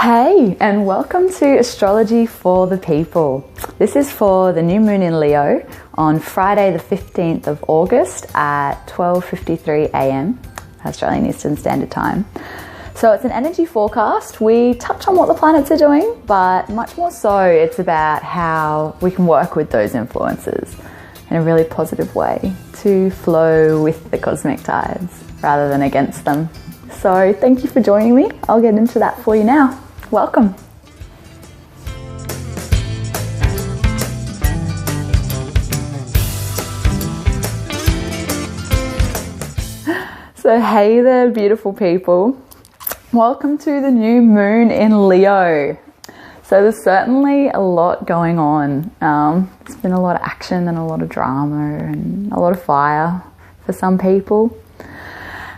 Hey, and welcome to Astrology for the People. This is for the new moon in Leo on Friday the 15th of August at 12:53 a.m. Australian Eastern Standard Time. So it's an energy forecast. We touch on what the planets are doing, but much more so it's about how we can work with those influences in a really positive way to flow with the cosmic tides rather than against them. So thank you for joining me. I'll get into that for you now. Welcome. So hey there, beautiful people. Welcome to the new moon in Leo. So there's certainly a lot going on. It's been a lot of action and a lot of drama and a lot of fire for some people.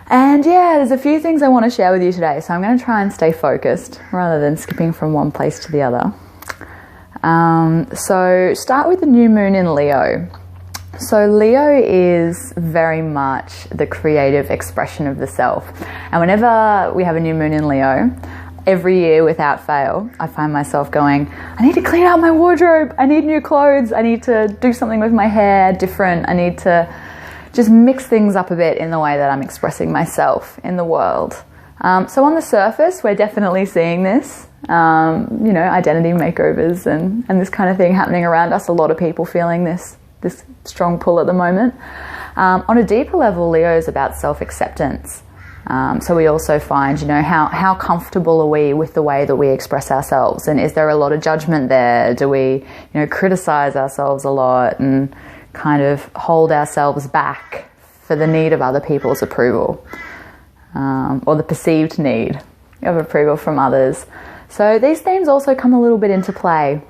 And yeah, there's a few things I want to share with you today, so I'm going to try and stay focused rather than skipping from one place to the other. So start with the new moon in Leo. So Leo is very much the creative expression of the self. And whenever we have a new moon in Leo, every year without fail, I find myself going, I need to clean out my wardrobe, I need new clothes, I need to do something with my hair different, I need to just mix things up a bit in the way that I'm expressing myself in the world. So on the surface, we're definitely seeing this, identity makeovers and this kind of thing happening around us. A lot of people feeling this strong pull at the moment. On a deeper level, Leo is about self-acceptance. So we also find, how comfortable are we with the way that we express ourselves? And is there a lot of judgment there? Do we, criticize ourselves a lot and kind of hold ourselves back for the need of other people's approval, or the perceived need of approval from others? So these themes also come a little bit into play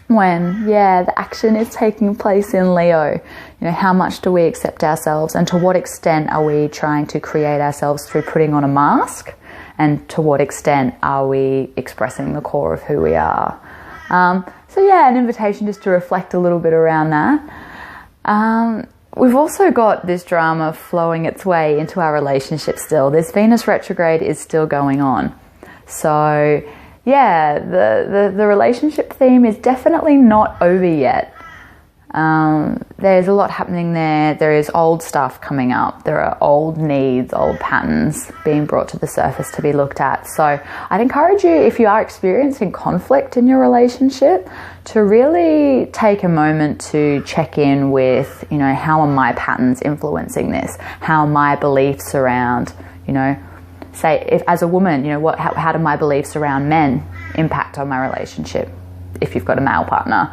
when, the action is taking place in Leo. How much do we accept ourselves, and to what extent are we trying to create ourselves through putting on a mask, and to what extent are we expressing the core of who we are? An invitation just to reflect a little bit around that. We've also got this drama flowing its way into our relationship still. This Venus retrograde is still going on. So the relationship theme is definitely not over yet. There's a lot happening there. There is old stuff coming up. There are old needs, old patterns being brought to the surface to be looked at. So I'd encourage you, if you are experiencing conflict in your relationship, to really take a moment to check in with, how are my patterns influencing this? How are my beliefs around, say, if as a woman, how do my beliefs around men impact on my relationship if you've got a male partner?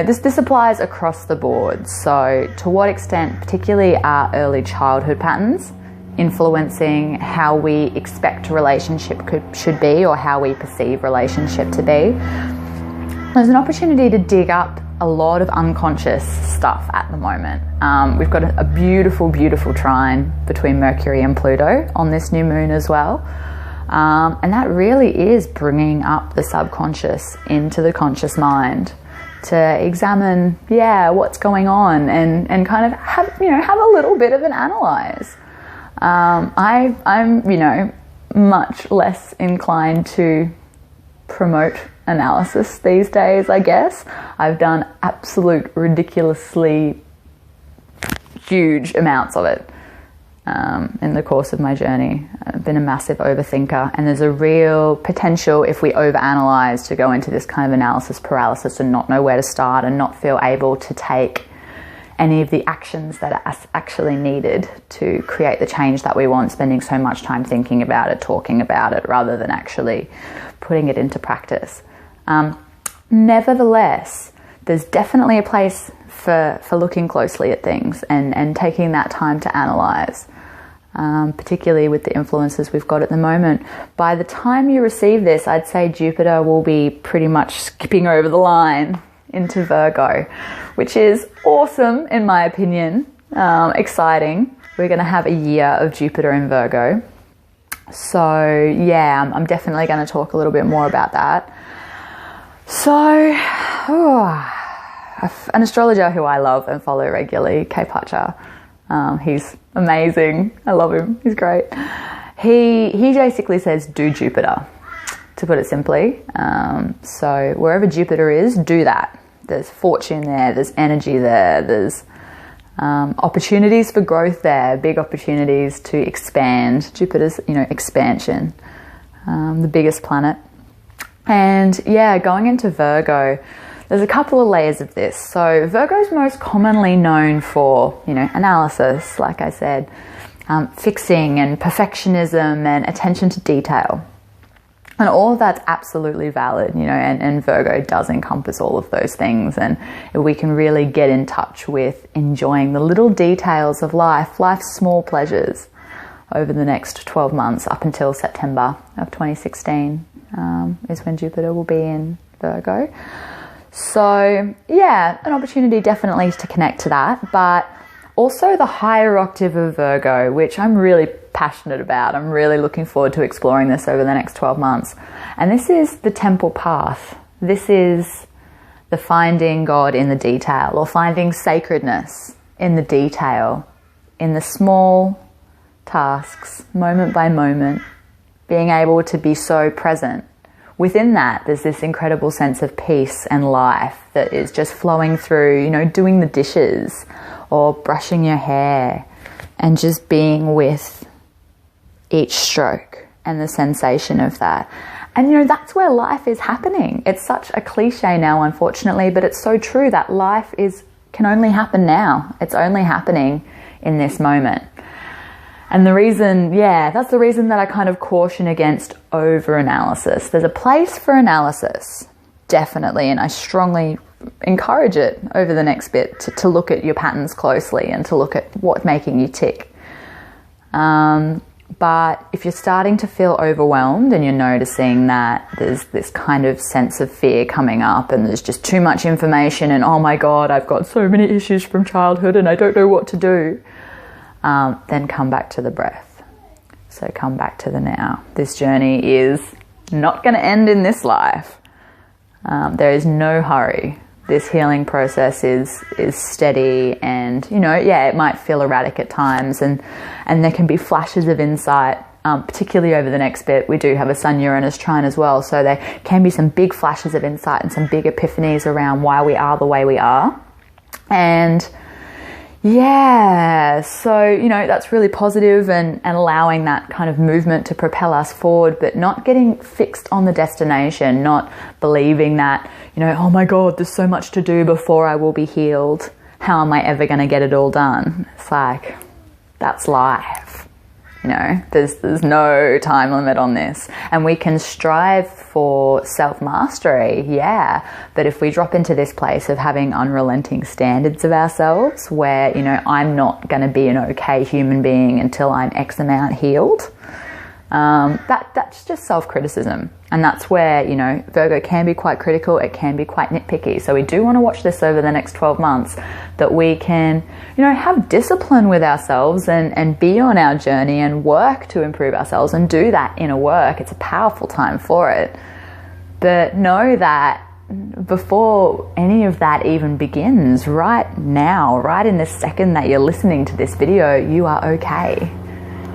This applies across the board. So to what extent, particularly our early childhood patterns, influencing how we expect a relationship should be, or how we perceive relationship to be. There's an opportunity to dig up a lot of unconscious stuff at the moment. We've got a beautiful, beautiful trine between Mercury and Pluto on this new moon as well. And that really is bringing up the subconscious into the conscious mind to examine, what's going on, and kind of have a little bit of an analyze. I'm much less inclined to promote analysis these days, I guess. I've done absolute ridiculously huge amounts of it in the course of my journey. I've been a massive overthinker, and there's a real potential, if we overanalyze, to go into this kind of analysis paralysis and not know where to start and not feel able to take any of the actions that are actually needed to create the change that we want, spending so much time thinking about it, talking about it, rather than actually putting it into practice. Nevertheless, there's definitely a place for looking closely at things and taking that time to analyze, particularly with the influences we've got at the moment. By the time you receive this, I'd say Jupiter will be pretty much skipping over the line into Virgo, which is awesome in my opinion, exciting. We're going to have a year of Jupiter in Virgo. So I'm definitely going to talk a little bit more about that. So, an astrologer who I love and follow regularly, K. Pacha, he's amazing. I love him. He's great. He basically says, do Jupiter. to put it simply. So wherever Jupiter is, do that. There's fortune there, there's energy there, there's opportunities for growth there, big opportunities to expand. Jupiter's, expansion, the biggest planet. And yeah, going into Virgo, there's a couple of layers of this. So Virgo's most commonly known for, analysis, like I said, fixing and perfectionism and attention to detail. And all of that's absolutely valid, and Virgo does encompass all of those things. And we can really get in touch with enjoying the little details of life's small pleasures over the next 12 months up until September of 2016 is when Jupiter will be in Virgo. So yeah, an opportunity definitely to connect to that, but also the higher octave of Virgo, which I'm really passionate about. I'm really looking forward to exploring this over the next 12 months. And this is the temple path. This is the finding God in the detail, or finding sacredness in the detail, in the small tasks, moment by moment, being able to be so present. Within that, there's this incredible sense of peace and life that is just flowing through, doing the dishes or brushing your hair and just being with each stroke and the sensation of that. And that's where life is happening. It's such a cliche now, unfortunately, but it's so true that life can only happen now. It's only happening in this moment. And the reason, that's the reason that I kind of caution against over-analysis. There's a place for analysis, definitely, and I strongly encourage it over the next bit to look at your patterns closely and to look at what's making you tick. But if you're starting to feel overwhelmed and you're noticing that there's this kind of sense of fear coming up and there's just too much information and, oh my God, I've got so many issues from childhood and I don't know what to do, then come back to the breath. So come back to the now. This journey is not going to end in this life. There is no hurry. This healing process is steady, and it might feel erratic at times, and there can be flashes of insight, particularly over the next bit. We do have a Sun-Uranus trine as well, so there can be some big flashes of insight and some big epiphanies around why we are the way we are. And so that's really positive, and allowing that kind of movement to propel us forward, but not getting fixed on the destination, not believing that, oh my God, there's so much to do before I will be healed. How am I ever going to get it all done? It's like, that's life. There's no time limit on this, and we can strive for self-mastery, but if we drop into this place of having unrelenting standards of ourselves where, I'm not going to be an okay human being until I'm X amount healed, that's just self-criticism. And that's where, Virgo can be quite critical, it can be quite nitpicky. So we do want to watch this over the next 12 months, that we can, have discipline with ourselves and be on our journey and work to improve ourselves and do that inner work. It's a powerful time for it. But know that before any of that even begins, right now, right in the second that you're listening to this video, you are okay.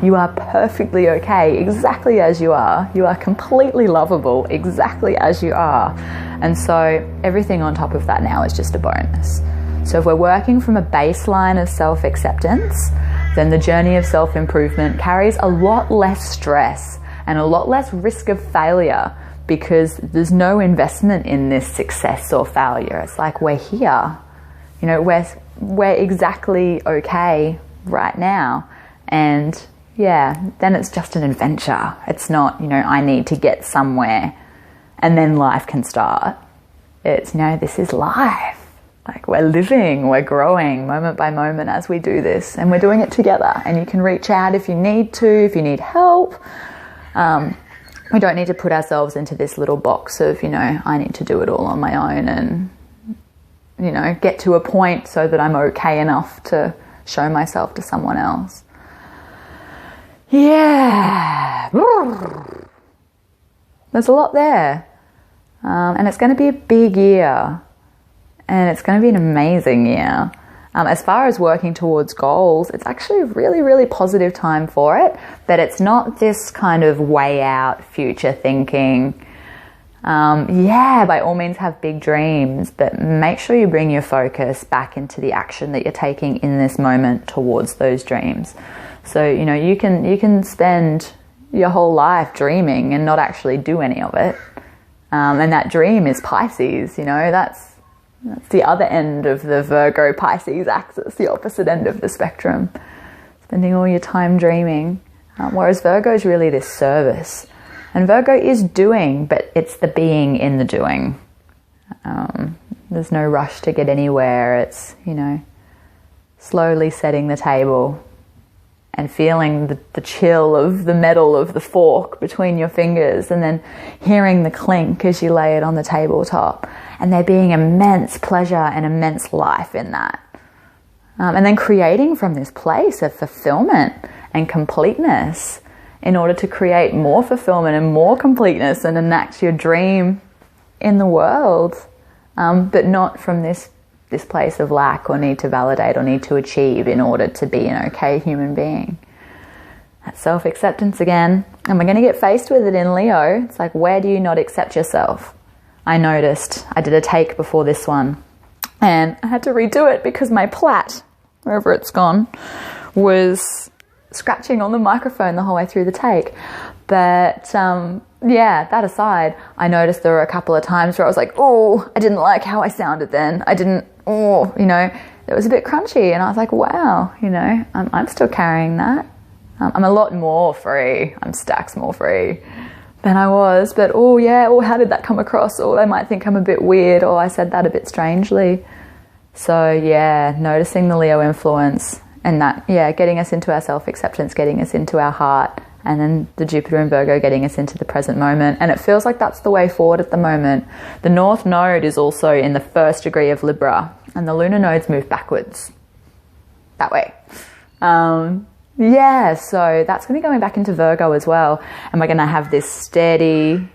You are perfectly okay, exactly as you are. You are completely lovable, exactly as you are. And so everything on top of that now is just a bonus. So if we're working from a baseline of self-acceptance, then the journey of self-improvement carries a lot less stress and a lot less risk of failure, because there's no investment in this success or failure. It's like, we're here. We're exactly okay right now. And then it's just an adventure. It's not, I need to get somewhere and then life can start. It's, this is life. Like, we're living, we're growing moment by moment as we do this, and we're doing it together. And you can reach out if you need to, if you need help. We don't need to put ourselves into this little box of, I need to do it all on my own and, get to a point so that I'm okay enough to show myself to someone else. There's a lot there, and it's going to be a big year, and it's going to be an amazing year. As far as working towards goals, it's actually a really, really positive time for it, but it's not this kind of way out future thinking, Yeah, by all means have big dreams, but make sure you bring your focus back into the action that you're taking in this moment towards those dreams. So, you know, you can spend your whole life dreaming and not actually do any of it. And that dream is Pisces, you know, that's the other end of the Virgo-Pisces axis, the opposite end of the spectrum. Spending all your time dreaming. Whereas Virgo is really this service. And Virgo is doing, but it's the being in the doing. There's no rush to get anywhere. It's, you know, slowly setting the table and feeling the chill of the metal of the fork between your fingers, and then hearing the clink as you lay it on the tabletop, and there being immense pleasure and immense life in that. And then creating from this place of fulfillment and completeness in order to create more fulfillment and more completeness and enact your dream in the world, but not from this place of lack or need to validate or need to achieve in order to be an okay human being. That's self-acceptance again. And we're going to get faced with it in Leo. It's like, where do you not accept yourself? I noticed, I did a take before this one, and I had to redo it because my plait, wherever it's gone, was scratching on the microphone the whole way through the take. But yeah, that aside, I noticed there were a couple of times where I was like, oh, I didn't like how I sounded then. You know, it was a bit crunchy, and I was like, wow, you know, I'm still carrying that. I'm a lot more free. I'm stacks more free than I was. But oh yeah, how did that come across? Or they might think I'm a bit weird, or I said that a bit strangely. So yeah, noticing the Leo influence, and that, yeah, getting us into our self-acceptance, getting us into our heart, and then the Jupiter and Virgo getting us into the present moment. And it feels like that's the way forward at the moment. The North Node is also in the 1st degree of Libra, and the lunar nodes move backwards that way. Yeah, so that's going to be going back into Virgo as well. And we're going to have this steady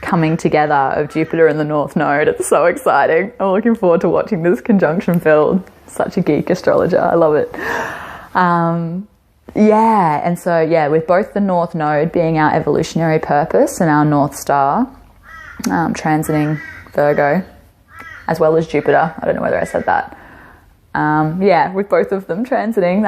coming together of Jupiter and the North Node. It's so exciting. I'm looking forward to watching this conjunction build. Such a geek astrologer. I love it. Yeah, and so yeah, with both the North Node being our evolutionary purpose and our North Star, transiting Virgo, as well as Jupiter. I don't know whether I said that. Yeah, with both of them transiting,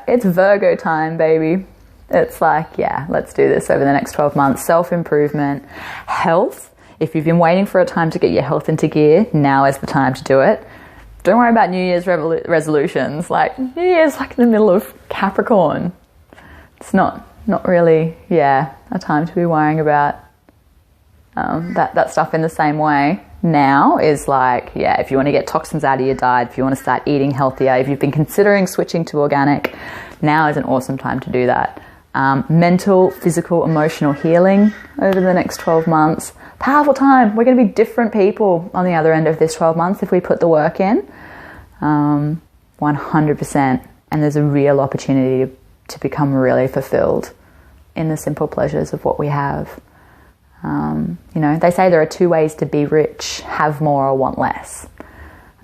it's Virgo time, baby. It's like, yeah, let's do this over the next 12 months. Self-improvement, health. If you've been waiting for a time to get your health into gear, now is the time to do it. Don't worry about New Year's resolutions. Like, New Year's like in the middle of Capricorn. It's not really, yeah, a time to be worrying about that stuff in the same way. Now is like, yeah, if you want to get toxins out of your diet, if you want to start eating healthier, if you've been considering switching to organic, now is an awesome time to do that. Mental, physical, emotional healing over the next 12 months. Powerful time. We're going to be different people on the other end of this 12 months if we put the work in. 100%. And there's a real opportunity to become really fulfilled in the simple pleasures of what we have. You know, they say there are 2 ways to be rich: have more or want less.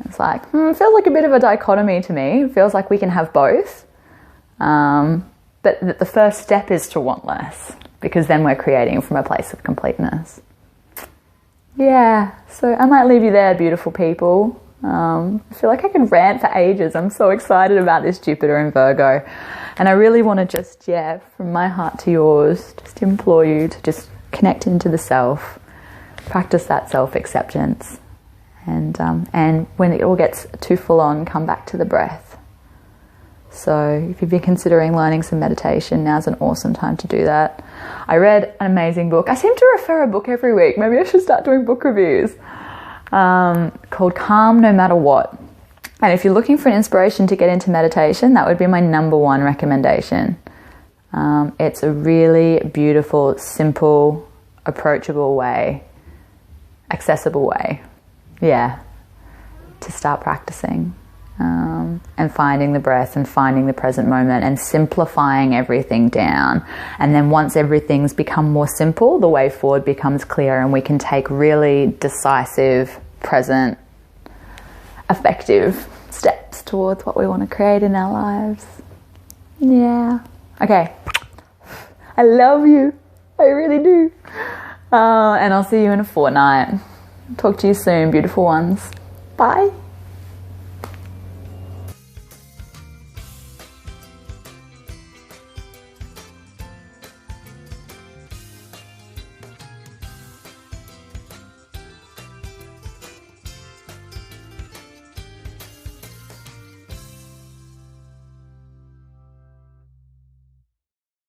It's like, it feels like a bit of a dichotomy to me. It feels like we can have both. But the first step is to want less, because then we're creating from a place of completeness. Yeah, so I might leave you there, beautiful people. I feel like I can rant for ages. I'm so excited about this Jupiter in Virgo. And I really want to just, yeah, from my heart to yours, just implore you to just connect into the self, practice that self-acceptance. And when it all gets too full on, come back to the breath. So if you've been considering learning some meditation, now's an awesome time to do that. I read an amazing book. I seem to refer a book every week. Maybe I should start doing book reviews. Called Calm No Matter What. And if you're looking for an inspiration to get into meditation, that would be my #1 recommendation. It's a really beautiful, simple, approachable way, accessible way, yeah, to start practicing. And finding the breath and finding the present moment and simplifying everything down. And then once everything's become more simple, the way forward becomes clear, and we can take really decisive, present, effective steps towards what we want to create in our lives. Yeah. Okay. I love you. I really do. And I'll see you in a fortnight. Talk to you soon, beautiful ones. Bye.